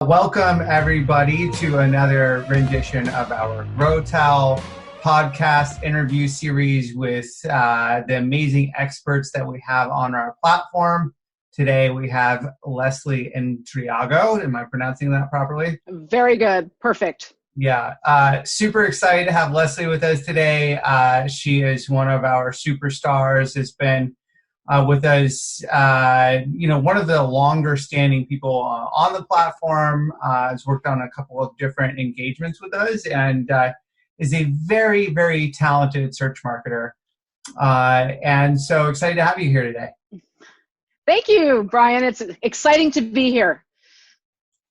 Welcome, everybody, to another rendition of our Growtal podcast interview series with the amazing experts that we have on our platform. Today, we have Leslie Intriago. Am I pronouncing that properly? Very good. Perfect. Yeah. Super excited to have Leslie with us today. She is one of our superstars, has been with us, one of the longer standing people on the platform, has worked on a couple of different engagements with us, and is a very, very talented search marketer. And so excited to have you here today. Thank you, Brian. It's exciting to be here.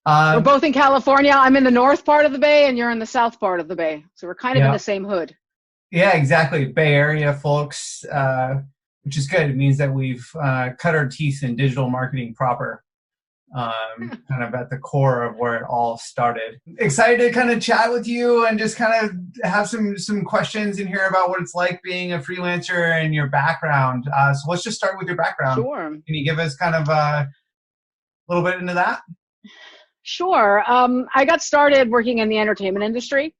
We're both in California. I'm in the north part of the Bay, and you're in the south part of the Bay. So we're kind of in the same hood. Yeah, exactly. Bay Area folks, which is good. It means that we've cut our teeth in digital marketing proper, kind of at the core of where it all started. Excited to kind of chat with you and just kind of have some questions in here about what it's like being a freelancer and your background. So let's just start with your background. Sure. Can you give us kind of a little bit into that? Sure. I got started working in the entertainment industry.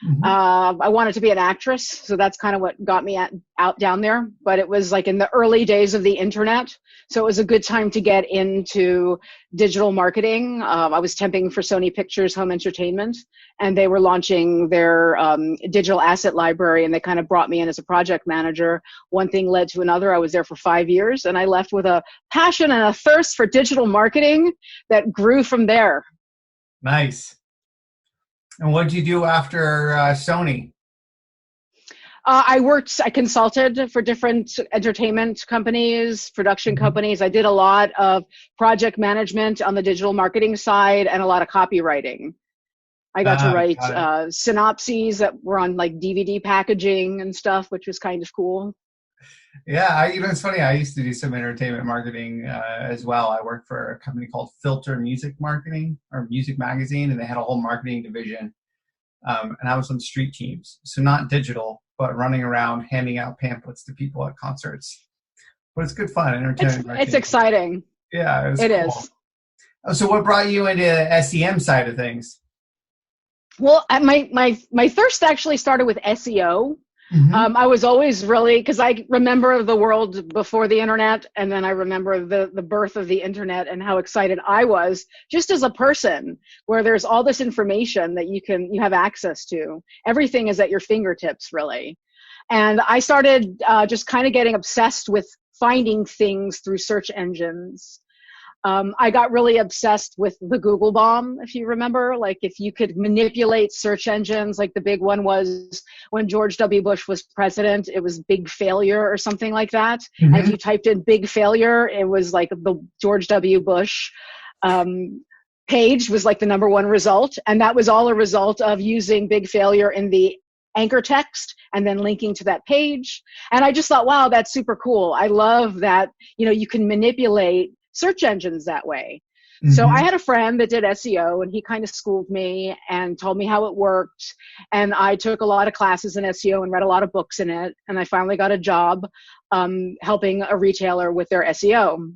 Mm-hmm. I wanted to be an actress, so that's kind of what got me out down there. But it was like in the early days of the internet, so it was a good time to get into digital marketing. I was temping for Sony Pictures Home Entertainment, and they were launching their digital asset library, and they kind of brought me in as a project manager. One thing led to another. I was there for 5 years, and I left with a passion and a thirst for digital marketing that grew from there. Nice. And what did you do after Sony? I consulted for different entertainment companies, production companies. I did a lot of project management on the digital marketing side and a lot of copywriting. I got to write synopses that were on like DVD packaging and stuff, which was kind of cool. Yeah, it's funny. I used to do some entertainment marketing as well. I worked for a company called Filter Music Marketing or Music Magazine, and they had a whole marketing division. And I was on street teams, so not digital, but running around handing out pamphlets to people at concerts. But it's good fun. Entertainment marketing. It's exciting. Yeah, it is. Oh, so what brought you into the SEM side of things? Well, my thirst actually started with SEO. Mm-hmm. I was always really, because I remember the world before the internet, and then I remember the birth of the internet and how excited I was just as a person, where there's all this information that you have access to. Everything is at your fingertips, really. And I started just kind of getting obsessed with finding things through search engines. I got really obsessed with the Google bomb, if you remember, like if you could manipulate search engines, like the big one was when George W. Bush was president, it was big failure or something like that. Mm-hmm. And if you typed in big failure, it was like the George W. Bush page was like the number one result. And that was all a result of using big failure in the anchor text and then linking to that page. And I just thought, wow, that's super cool. I love that, you can manipulate search engines that way. Mm-hmm. So I had a friend that did SEO, and he kind of schooled me and told me how it worked. And I took a lot of classes in SEO and read a lot of books in it. And I finally got a job helping a retailer with their SEO.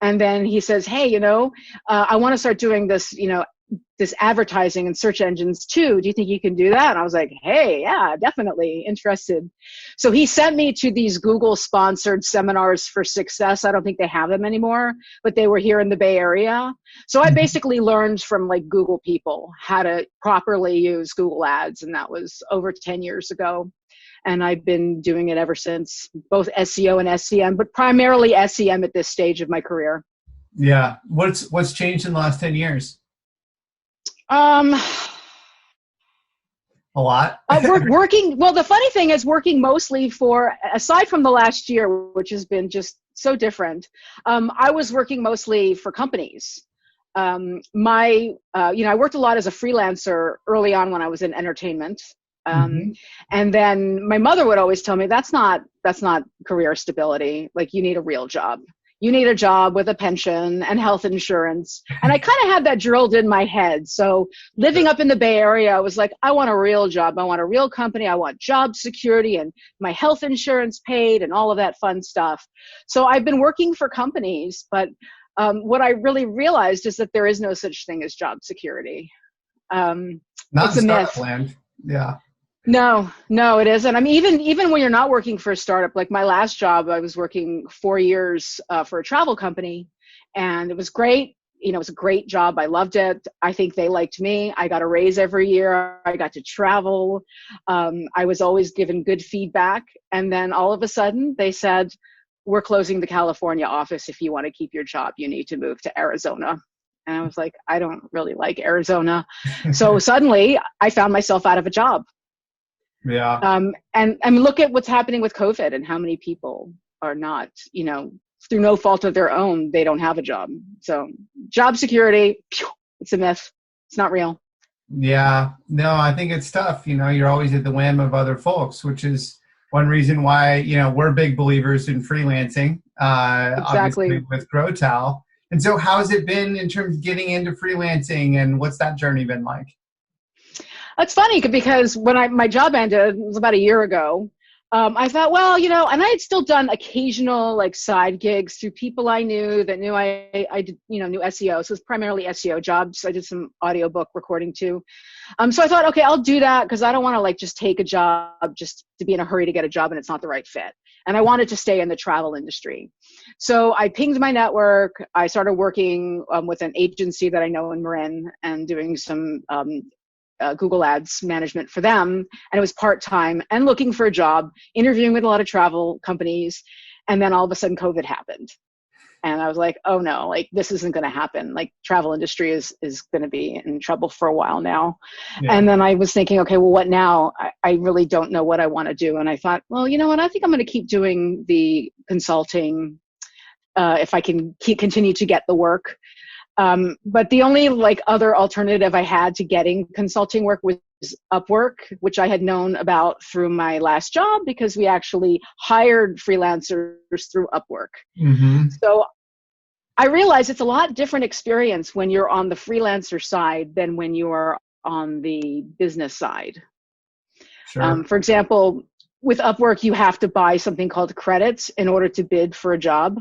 And then he says, hey, I want to start doing this, this advertising and search engines too. Do you think you can do that? And I was like, hey, yeah, definitely interested. So he sent me to these Google sponsored seminars for success. I don't think they have them anymore, but they were here in the Bay Area. So I basically learned from like Google people how to properly use Google ads. And that was over 10 years ago. And I've been doing it ever since, both SEO and SEM, but primarily SEM at this stage of my career. Yeah. What's changed in the last 10 years? A lot. Working. Well, the funny thing is working mostly aside from the last year, which has been just so different. I was working mostly for companies. I worked a lot as a freelancer early on when I was in entertainment. And then my mother would always tell me, that's not career stability. Like, you need a real job. You need a job with a pension and health insurance. And I kind of had that drilled in my head. So living up in the Bay Area, I was like, I want a real job. I want a real company. I want job security and my health insurance paid and all of that fun stuff. So I've been working for companies, but what I really realized is that there is no such thing as job security. Not It's in a myth. startup land. Yeah. No, it isn't. I mean, even when you're not working for a startup, like my last job, I was working 4 years for a travel company, and it was great. It was a great job. I loved it. I think they liked me. I got a raise every year. I got to travel. I was always given good feedback. And then all of a sudden they said, we're closing the California office. If you want to keep your job, you need to move to Arizona. And I was like, I don't really like Arizona. So suddenly I found myself out of a job. Yeah. And I mean, look at what's happening with COVID and how many people are not, through no fault of their own, they don't have a job. So job security, it's a myth. It's not real. Yeah. No, I think it's tough. You're always at the whim of other folks, which is one reason why, we're big believers in freelancing, Exactly. obviously with Growtal. And so how has it been in terms of getting into freelancing, and what's that journey been like? It's funny because when my job ended, it was about a year ago. I thought, well, and I had still done occasional like side gigs through people I knew that knew I did, knew SEO. So it was primarily SEO jobs. I did some audiobook recording too. So I thought, okay, I'll do that because I don't want to like just take a job just to be in a hurry to get a job and it's not the right fit. And I wanted to stay in the travel industry. So I pinged my network. I started working with an agency that I know in Marin and doing some Google Ads management for them. And it was part-time and looking for a job, interviewing with a lot of travel companies. And then all of a sudden COVID happened. And I was like, oh no, like this isn't going to happen. Like travel industry is going to be in trouble for a while now. Yeah. And then I was thinking, okay, well, what now? I really don't know what I want to do. And I thought, well, you know what? I think I'm going to keep doing the consulting if I can continue to get the work. But the only like other alternative I had to getting consulting work was Upwork, which I had known about through my last job because we actually hired freelancers through Upwork. Mm-hmm. So I realized it's a lot different experience when you're on the freelancer side than when you are on the business side. Sure. For example, with Upwork, you have to buy something called credits in order to bid for a job.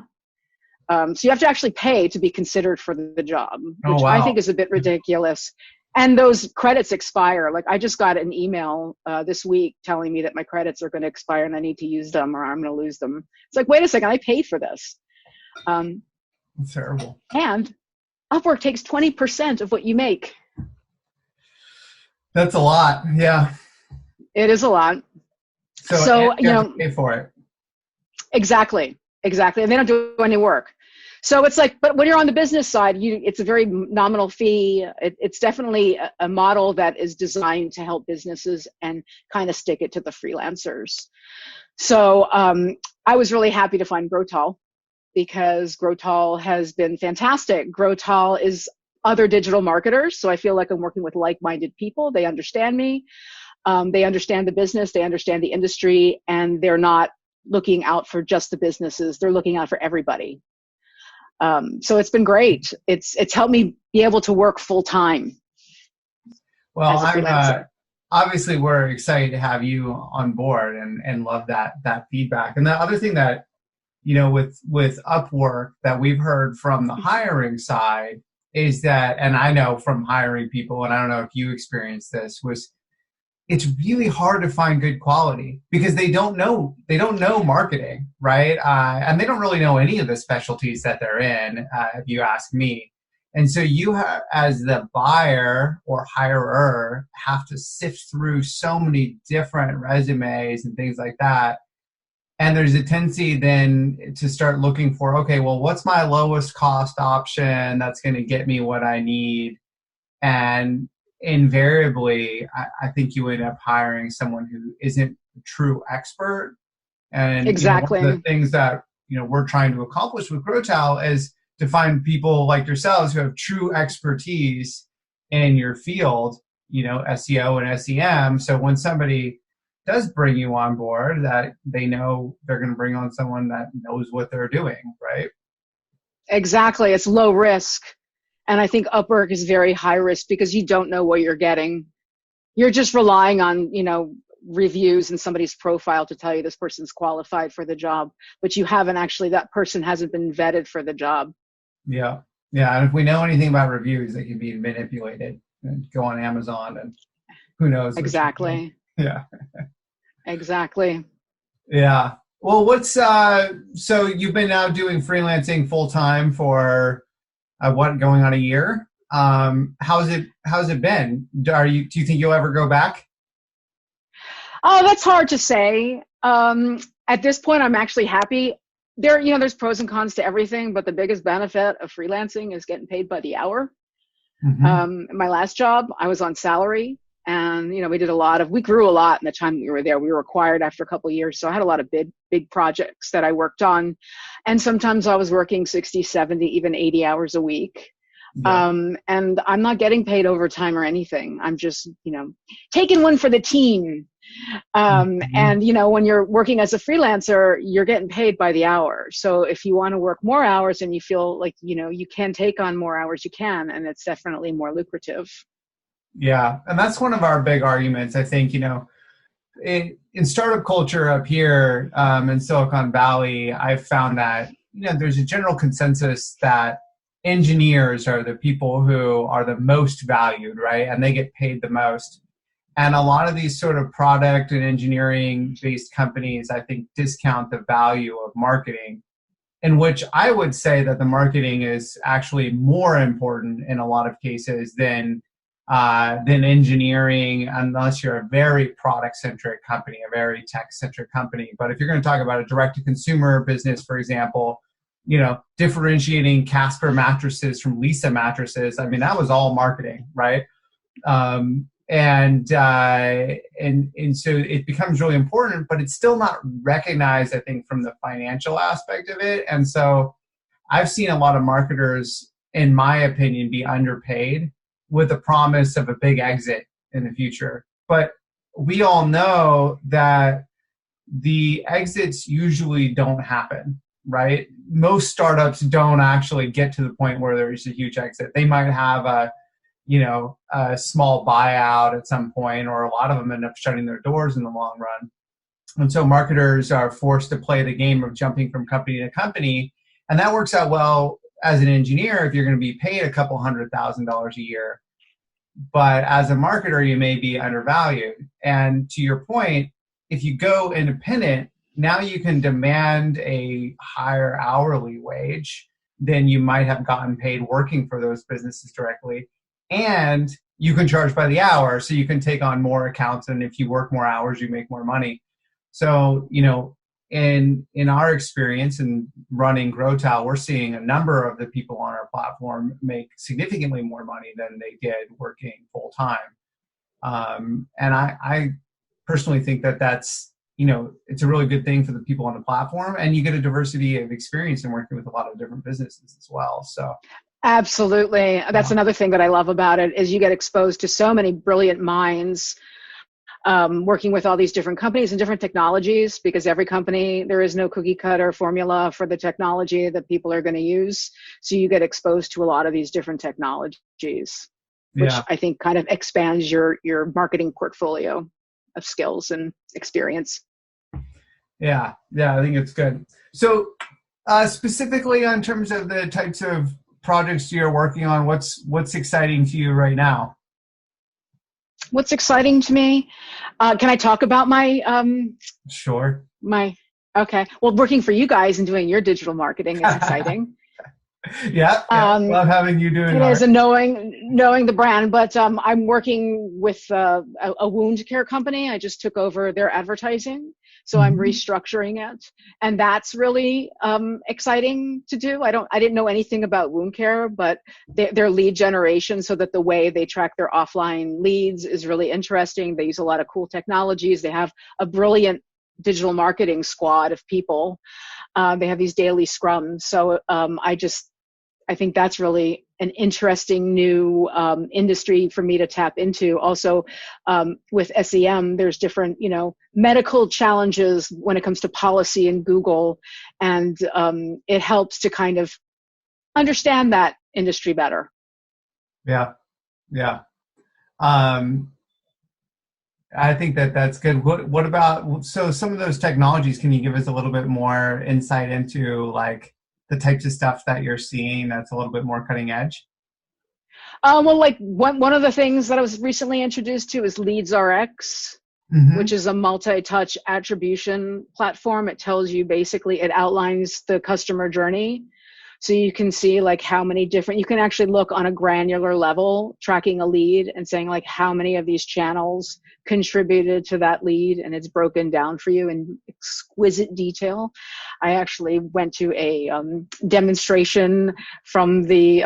So you have to actually pay to be considered for the job, which I think is a bit ridiculous. And those credits expire. Like I just got an email this week telling me that my credits are going to expire and I need to use them or I'm going to lose them. It's like, wait a second, I paid for this. That's terrible. And Upwork takes 20% of what you make. That's a lot. Yeah. It is a lot. So you have to pay for it. Exactly. And they don't do any work. So it's like, but when you're on the business side, it's a very nominal fee. It's definitely a model that is designed to help businesses and kind of stick it to the freelancers. So I was really happy to find Growtal because Growtal has been fantastic. Growtal is other digital marketers. So I feel like I'm working with like-minded people. They understand me. They understand the business. They understand the industry, and they're not looking out for just the businesses. They're looking out for everybody. So it's been great. It's helped me be able to work full time. Well, obviously we're excited to have you on board and love that feedback. And the other thing that, with Upwork that we've heard from the hiring side is that, and I know from hiring people, and I don't know if you experienced this, was it's really hard to find good quality because they don't know marketing, right? And they don't really know any of the specialties that they're in, if you ask me. And so you as the buyer or hirer have to sift through so many different resumes and things like that. And there's a tendency then to start looking for, okay, well, what's my lowest cost option that's going to get me what I need? And invariably, I think you end up hiring someone who isn't a true expert. And exactly. One of the things that we're trying to accomplish with Growtal is to find people like yourselves who have true expertise in your field, SEO and SEM. So when somebody does bring you on board, that they know they're going to bring on someone that knows what they're doing, right? Exactly. It's low risk. And I think Upwork is very high risk because you don't know what you're getting. You're just relying on, reviews and somebody's profile to tell you this person's qualified for the job, but you haven't actually, that person hasn't been vetted for the job. Yeah. Yeah. And if we know anything about reviews, they can be manipulated and go on Amazon and who knows what you're doing. Exactly. Yeah. Exactly. Yeah. Well, so you've been now doing freelancing full time for going on a year? How's it been? Do you think you'll ever go back? Oh, that's hard to say. At this point, I'm actually happy. There's pros and cons to everything, but the biggest benefit of freelancing is getting paid by the hour. Mm-hmm. My last job, I was on salary, and we grew a lot in the time we were there. We were acquired after a couple of years, so I had a lot of big projects that I worked on, and sometimes I was working 60, 70, even 80 hours a week. Yeah. And I'm not getting paid overtime or anything. I'm just, taking one for the team. Mm-hmm. And, when you're working as a freelancer, you're getting paid by the hour. So if you want to work more hours and you feel like, you can take on more hours, you can, and it's definitely more lucrative. Yeah. And that's one of our big arguments, I think, in startup culture up here in Silicon Valley, I've found that, there's a general consensus that engineers are the people who are the most valued, right? And they get paid the most. And a lot of these sort of product and engineering based companies, I think, discount the value of marketing, in which I would say that the marketing is actually more important in a lot of cases than engineering, unless you're a very product centric company, a very tech centric company. But if you're going to talk about a direct to consumer business, for example, differentiating Casper mattresses from Lisa mattresses, I mean, that was all marketing, right? And so it becomes really important, but it's still not recognized, I think, from the financial aspect of it. And so I've seen a lot of marketers, in my opinion, be underpaid with the promise of a big exit in the future. But we all know that the exits usually don't happen, right? Most startups don't actually get to the point where there's a huge exit. They might have a small buyout at some point, or a lot of them end up shutting their doors in the long run. And so marketers are forced to play the game of jumping from company to company. And that works out well as an engineer if you're going to be paid a couple $100,000 a year. But as a marketer, you may be undervalued. And to your point, if you go independent, now you can demand a higher hourly wage than you might have gotten paid working for those businesses directly. And you can charge by the hour, so you can take on more accounts. And if you work more hours, you make more money. So, in our experience in running Growtal, we're seeing a number of the people on our platform make significantly more money than they did working full time. And I personally think that that's, it's a really good thing for the people on the platform, and you get a diversity of experience in working with a lot of different businesses as well. So. Absolutely. That's another thing that I love about it, is you get exposed to so many brilliant minds working with all these different companies and different technologies, because every company, there is no cookie cutter formula for the technology that people are going to use. So you get exposed to a lot of these different technologies, which I think kind of expands your marketing portfolio of skills and experience. Yeah, I think it's good. So specifically in terms of the types of projects you're working on, what's exciting to you right now? What's exciting to me? Can I talk about my Sure. Okay. Well, working for you guys and doing your digital marketing is exciting. Yeah. Love having you doing it. Is a knowing the brand, but I'm working with a wound care company. I just took over their advertising, so I'm restructuring it, and that's really exciting to do. I didn't know anything about wound care, but their lead generation, so that the way they track their offline leads is really interesting. They use a lot of cool technologies. They have a brilliant digital marketing squad of people. They have these daily scrums. So I think that's really an interesting new industry for me to tap into. Also, with SEM, there's different, medical challenges when it comes to policy in Google, and it helps to kind of understand that industry better. Yeah. I think that's good. What about, so some of those technologies, can you give us a little bit more insight into, like, the types of stuff that you're seeing that's a little bit more cutting edge? Well, like one of the things that I was recently introduced to is LeadsRx, which is a multi-touch attribution platform. It tells you basically, it outlines the customer journey. So you can see like how many different, you can actually look on a granular level, tracking a lead and saying like how many of these channels contributed to that lead, and it's broken down for you in exquisite detail. I actually went to a demonstration from the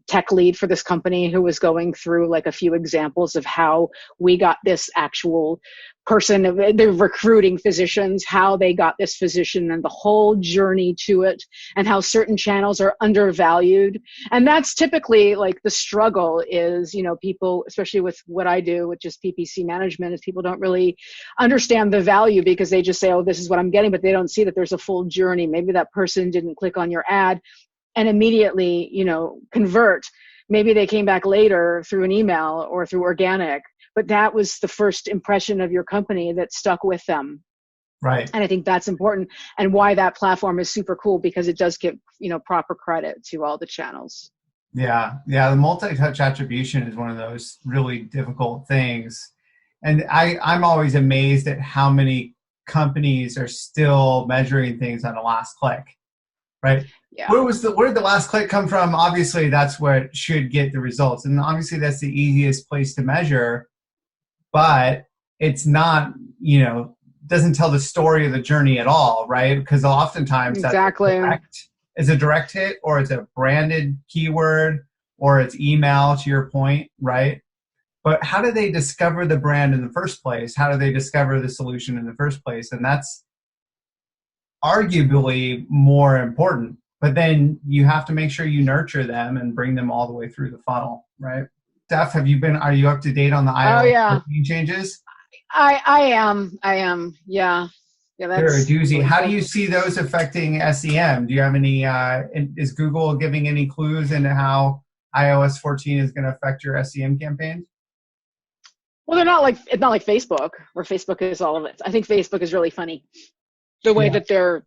tech lead for this company who was going through like a few examples of how we got this actual person, they're recruiting physicians, how they got this physician and the whole journey to it, and how certain channels are undervalued. And that's typically like the struggle is, you know, people, especially with what I do, which is PPC management, is people don't really understand the value because they just say, oh, this is what I'm getting, but they don't see that there's a full journey. Maybe that person didn't click on your ad and immediately, you know, convert. Maybe they came back later through an email or through organic, but that was the first impression of your company that stuck with them. Right. And I think that's important, and why that platform is super cool, because it does give, you know, proper credit to all the channels. Yeah. The multi-touch attribution is one of those really difficult things. And I'm always amazed at how many companies are still measuring things on a last click, right? Yeah. Where did the last click come from? Obviously, that's what should get the results. And obviously, that's the easiest place to measure. But it's not, you know, doesn't tell the story of the journey at all, right? Because oftentimes exactly. It's a direct hit, or it's a branded keyword, or it's email, to your point, right? But how do they discover the brand in the first place? How do they discover the solution in the first place? And that's arguably more important. But then you have to make sure you nurture them and bring them all the way through the funnel, right? Steph, are you up to date on the iOS 14 changes? I am. Yeah. They're a doozy. How do you see those affecting SEM? Do you have any, is Google giving any clues into how iOS 14 is going to affect your SEM campaigns? Well, it's not like Facebook, where Facebook is all of it. I think Facebook is really funny. The way that they're,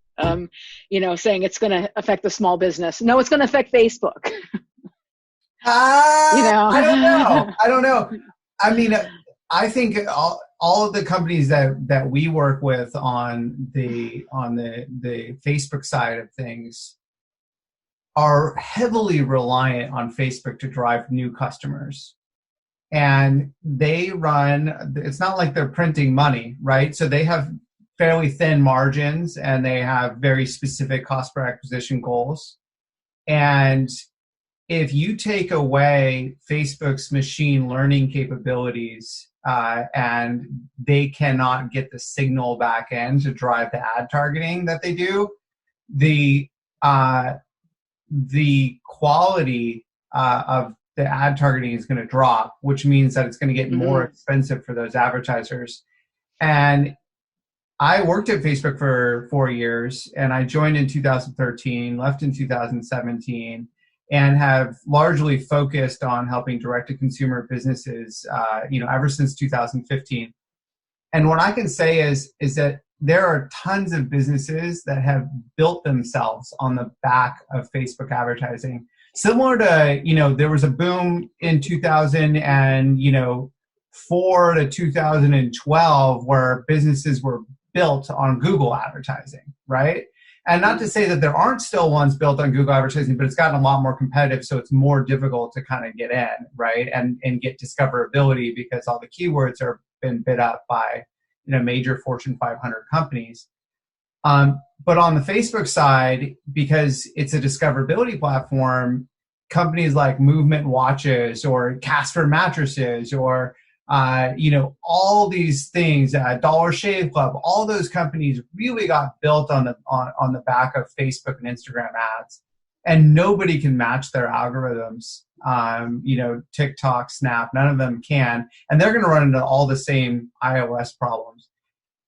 you know, saying it's going to affect the small business. No, it's going to affect Facebook. You know, I don't know. I mean, I think all of the companies that we work with on the Facebook side of things are heavily reliant on Facebook to drive new customers. And they run, it's not like they're printing money, right? So they have fairly thin margins, and they have very specific cost per acquisition goals. And if you take away Facebook's machine learning capabilities, and they cannot get the signal back in to drive the ad targeting that they do, the quality of the ad targeting is going to drop, which means that it's going to get more expensive for those advertisers. And I worked at Facebook for 4 years, and I joined in 2013, left in 2017, and have largely focused on helping direct-to-consumer businesses, ever since 2015. And what I can say is that there are tons of businesses that have built themselves on the back of Facebook advertising. Similar to, there was a boom in 2004 to 2012 where businesses were built on Google advertising, right? And not to say that there aren't still ones built on Google advertising, but it's gotten a lot more competitive, so it's more difficult to kind of get in, right? And get discoverability because all the keywords are been bid up by, major Fortune 500 companies. But on the Facebook side, because it's a discoverability platform, companies like Movement Watches or Casper Mattresses or all these things, Dollar Shave Club, all those companies really got built on the back of Facebook and Instagram ads, and nobody can match their algorithms. TikTok, Snap, none of them can, and they're going to run into all the same iOS problems.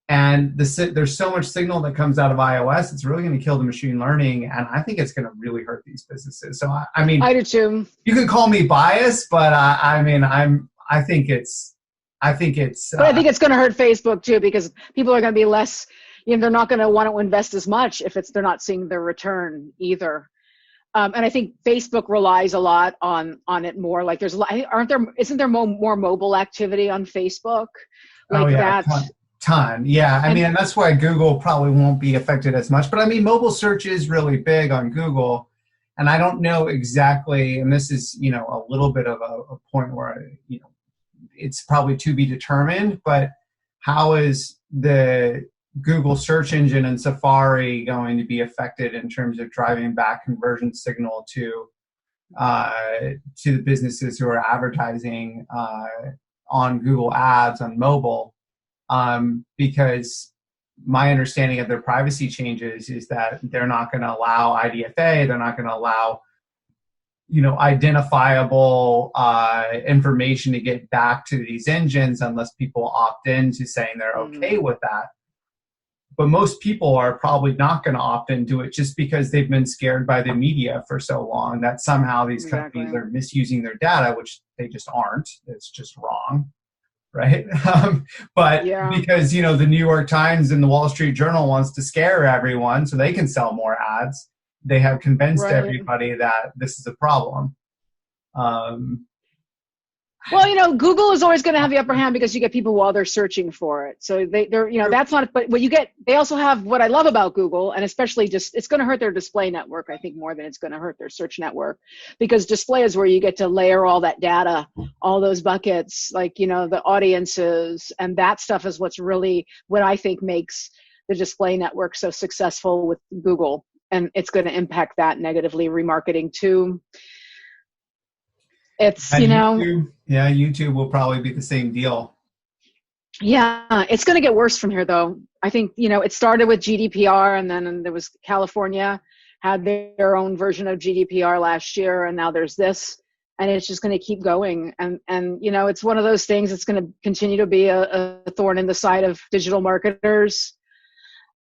And there's so much signal that comes out of iOS, it's really going to kill the machine learning, and I think it's going to really hurt these businesses. So I mean, I do too. You can call me biased, but I think it's. But I think it's going to hurt Facebook too, because people are going to be less. They're not going to want to invest as much if they're not seeing their return either. And I think Facebook relies a lot on it more. Like there's a lot, isn't there more mobile activity on Facebook? Oh Like yeah, that. ton. Yeah, I mean, and that's why Google probably won't be affected as much. But I mean, mobile search is really big on Google, and I don't know exactly. And this is, a little bit of a point where it's probably to be determined. But how is the Google search engine and Safari going to be affected in terms of driving back conversion signal to the businesses who are advertising on Google Ads on mobile? Because my understanding of their privacy changes is that they're not going to allow IDFA. They're not going to allow, identifiable information to get back to these engines unless people opt in to saying they're okay with that. But most people are probably not going to opt into it just because they've been scared by the media for so long that somehow these companies are misusing their data, which they just aren't. It's just wrong. Right. But because, the New York Times and the Wall Street Journal wants to scare everyone so they can sell more ads, they have convinced everybody that this is a problem. Well, Google is always going to have the upper hand because you get people while they're searching for it. So they're, that's not, but what you get, they also have what I love about Google, and especially just, it's going to hurt their display network, I think, more than it's going to hurt their search network, because display is where you get to layer all that data, all those buckets, like, the audiences, and that stuff is what's really, what I think makes the display network so successful with Google. And it's going to impact that negatively, remarketing too. It's, YouTube will probably be the same deal. Yeah, it's going to get worse from here, though. I think, it started with GDPR, and then there was California had their own version of GDPR last year, and now there's this, and it's just going to keep going. And it's one of those things that's going to continue to be a thorn in the side of digital marketers.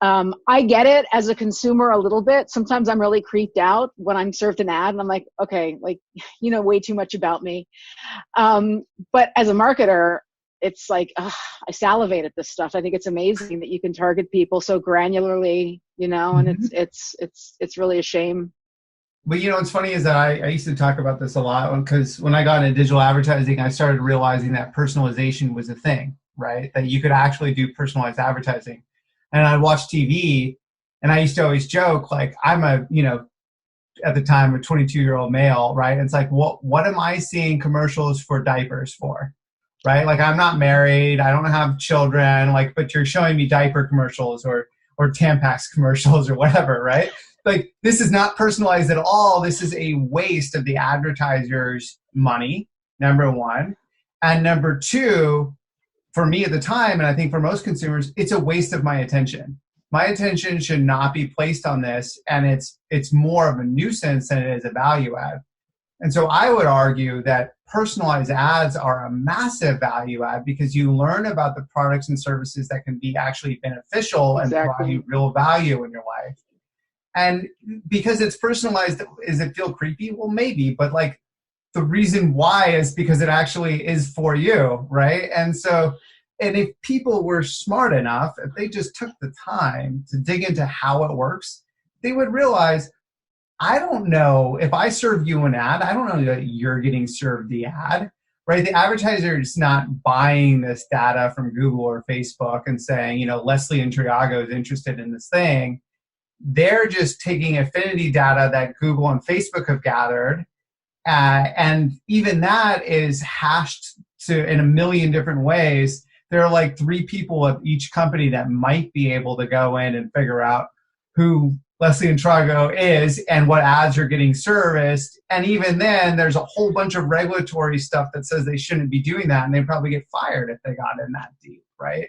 I get it as a consumer a little bit. Sometimes I'm really creeped out when I'm served an ad and I'm like, okay, way too much about me. But as a marketer, it's like, I salivate at this stuff. I think it's amazing that you can target people so granularly, and it's really a shame. But what's funny is that I used to talk about this a lot, because when I got into digital advertising, I started realizing that personalization was a thing, right? That you could actually do personalized advertising. And I'd watch TV, and I used to always joke, like, I'm at the time, a 22-year-old male, right? And it's like, what am I seeing commercials for diapers for, right? Like, I'm not married, I don't have children, but you're showing me diaper commercials or Tampax commercials or whatever, right? Like, this is not personalized at all. This is a waste of the advertiser's money, number one. And number two, for me at the time, and I think for most consumers, it's a waste of my attention. My attention should not be placed on this, and it's more of a nuisance than it is a value add. And so I would argue that personalized ads are a massive value add, because you learn about the products and services that can be actually beneficial and provide you real value in your life. And because it's personalized, does it feel creepy? Well, maybe, but the reason why is because it actually is for you, right? And if people were smart enough, if they just took the time to dig into how it works, they would realize, I don't know, if I serve you an ad, I don't know that you're getting served the ad, right? The advertiser is not buying this data from Google or Facebook and saying, Leslie and Triago is interested in this thing. They're just taking affinity data that Google and Facebook have gathered. And even that is hashed in a million different ways. There are 3 people at each company that might be able to go in and figure out who Leslie and Triago is and what ads are getting serviced. And even then, there's a whole bunch of regulatory stuff that says they shouldn't be doing that, and they'd probably get fired if they got in that deep, right?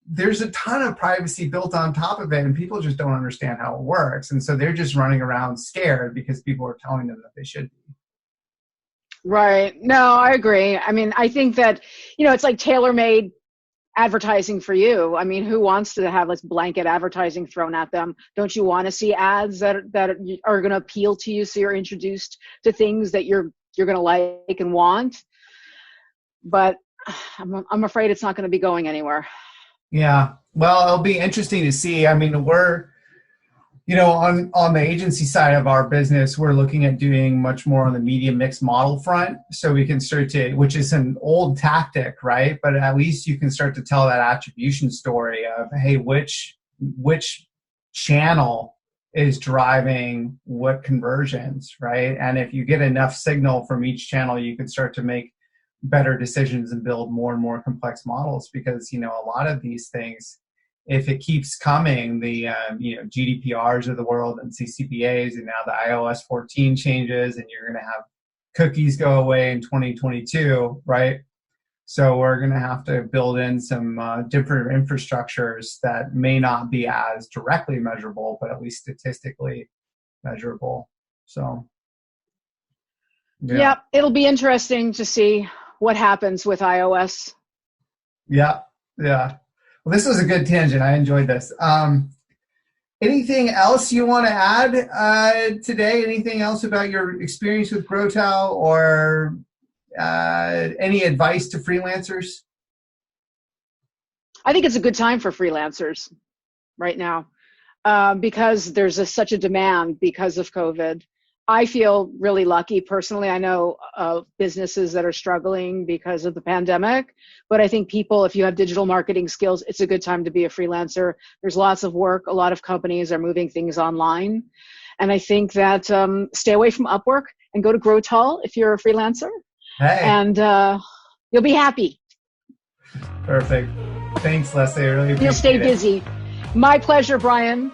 There's a ton of privacy built on top of it, and people just don't understand how it works. And so they're just running around scared because people are telling them that they should be. Right. No, I agree. I mean, I think that, it's like tailor-made advertising for you. I mean, who wants to have blanket advertising thrown at them? Don't you want to see ads that are going to appeal to you, so you're introduced to things that you're going to like and want? But I'm afraid it's not going to be going anywhere. Yeah. Well, it'll be interesting to see. I mean, we're On the agency side of our business, we're looking at doing much more on the media mix model front. So we can start to, which is an old tactic, right? But at least you can start to tell that attribution story of, hey, which channel is driving what conversions, right? And if you get enough signal from each channel, you can start to make better decisions and build more and more complex models, because, a lot of these things, if it keeps coming, the GDPRs of the world and CCPAs, and now the iOS 14 changes, and you're going to have cookies go away in 2022, right? So we're going to have to build in some different infrastructures that may not be as directly measurable, but at least statistically measurable. So, yeah, it'll be interesting to see what happens with iOS. Yeah. Well, this was a good tangent. I enjoyed this. Anything else you want to add today? Anything else about your experience with Growtal, or any advice to freelancers? I think it's a good time for freelancers right now because there's such a demand because of COVID. I feel really lucky personally. I know businesses that are struggling because of the pandemic, but I think people, if you have digital marketing skills, it's a good time to be a freelancer. There's lots of work. A lot of companies are moving things online. And I think that stay away from Upwork and go to Growtal if you're a freelancer. Hey. And you'll be happy. Perfect. Thanks, Leslie. I really appreciate it. You'll stay busy. My pleasure, Brian.